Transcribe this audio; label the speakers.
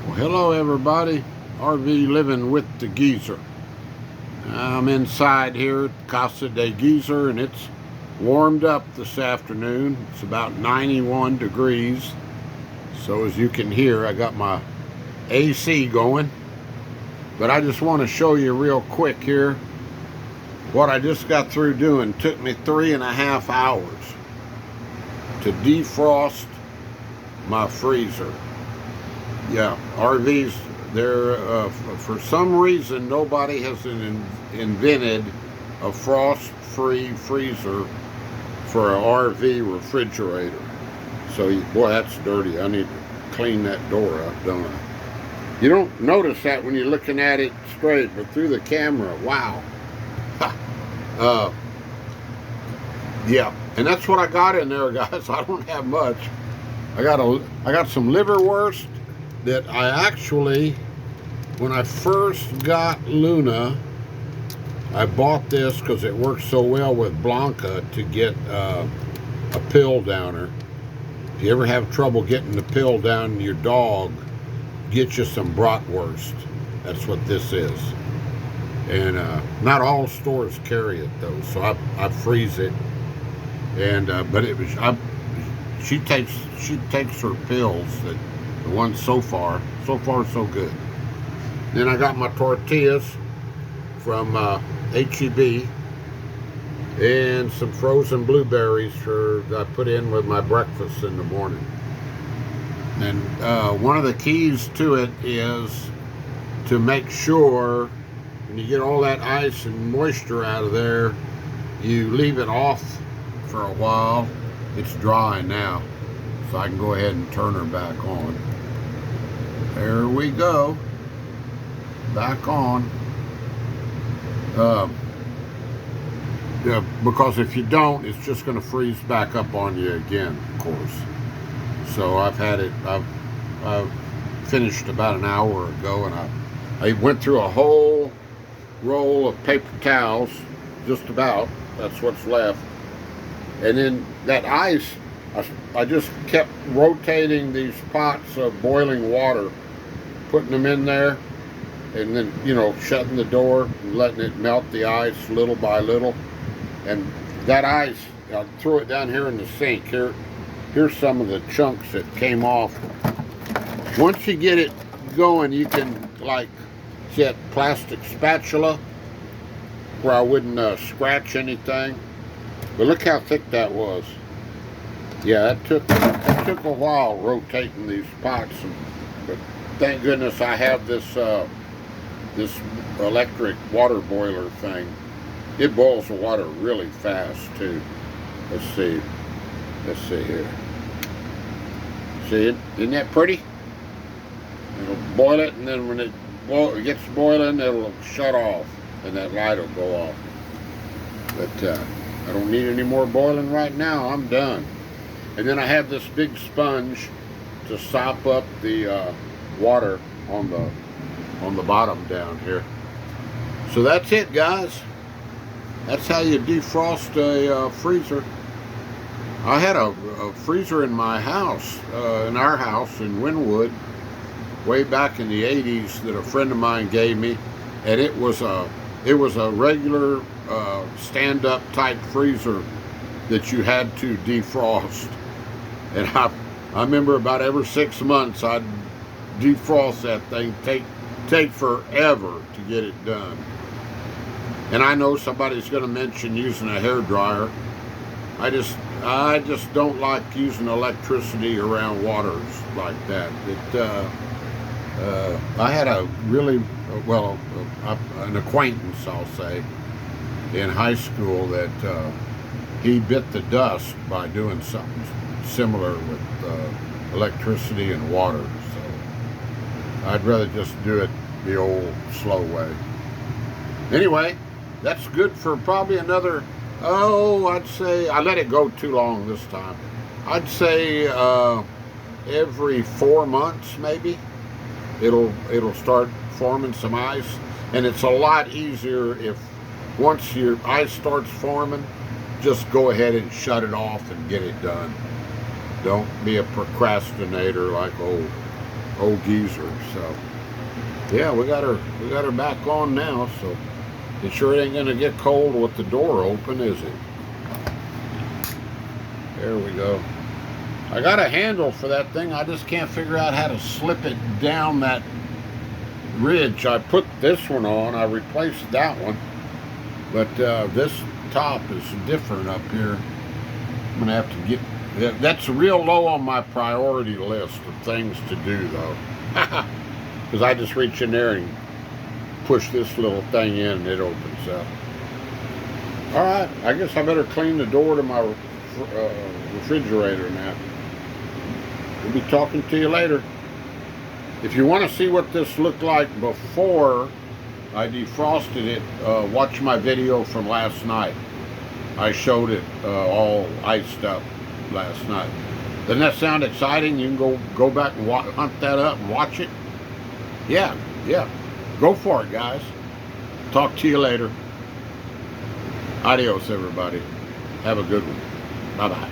Speaker 1: Well, hello everybody. RV living with the geezer. I'm inside here at Casa de Geezer, and it's warmed up this afternoon. It's about 91 degrees. So as you can hear, I got my AC going. But I just want to show you real quick here what I just got through doing. It took me 3.5 hours to defrost my freezer. Yeah, RVs, they're, for some reason, nobody has invented a frost-free freezer for an RV refrigerator. So, boy, that's dirty. I need to clean that door up, don't I? You don't notice that when you're looking at it straight, but through the camera, wow. Yeah, and that's what I got in there, guys. I don't have much. I got some liverwurst that I actually, when I first got Luna, I bought this because it works so well with Blanca to get a pill downer. If you ever have trouble getting the pill down your dog, get you some bratwurst. That's what this is. And not all stores carry it though, so I freeze it. And but it was she takes her pills, that the ones so far so good. Then I got my tortillas from HEB and some frozen blueberries I put in with my breakfast in the morning. And one of the keys to it is to make sure when you get all that ice and moisture out of there, you leave it off for a while. It's dry now, so I can go ahead and turn her back on. There we go. Back on. Yeah, because if you don't, it's just going to freeze back up on you again, of course. So I've finished about an hour ago, and I went through a whole roll of paper towels, just about. That's what's left. And then that ice, I just kept rotating these pots of boiling water, putting them in there, and then, shutting the door and letting it melt the ice little by little. And that ice, I threw it down here in the sink. Here's some of the chunks that came off. Once you get it going, you can, see that plastic spatula where I wouldn't scratch anything. But look how thick that was. Yeah, it took a while rotating these pots, but thank goodness I have this this electric water boiler thing. It boils the water really fast too. Let's see here. See it? Isn't that pretty? It'll boil it, and then when it gets boiling, it'll shut off, and that light will go off. But I don't need any more boiling right now. I'm done. And then I have this big sponge to sop up the water on the bottom down here. So that's it, guys. That's how you defrost a freezer. I had a freezer in my house, in our house in Wynwood, way back in the 80s, that a friend of mine gave me, and it was a regular stand-up type freezer that you had to defrost. And I remember about every 6 months I'd defrost that thing. Take forever to get it done. And I know somebody's going to mention using a hair dryer. I just don't like using electricity around waters like that. I had a really an acquaintance, I'll say, in high school that he bit the dust by doing something similar with electricity and water. So I'd rather just do it the old slow way. Anyway, that's good for probably another, I'd say, I let it go too long this time. I'd say every 4 months maybe it'll start forming some ice. And it's a lot easier if once your ice starts forming, just go ahead and shut it off and get it done. Don't be a procrastinator like old old geezer. So yeah, we got her back on now. So it sure ain't gonna get cold with the door open, is it? There we go. I got a handle for that thing. I just can't figure out how to slip it down that ridge. I put this one on. I replaced that one, but this top is different up here. I'm gonna have to get. That's real low on my priority list of things to do, though, because I just reach in there and push this little thing in, and it opens up. All right, I guess I better clean the door to my refrigerator now. We'll be talking to you later. If you want to see what this looked like before I defrosted it, watch my video from last night. I showed it all iced up last night. Doesn't that sound exciting? You can go back and hunt that up and watch it. Yeah. Go for it, guys. Talk to you later. Adios, everybody. Have a good one. Bye-bye.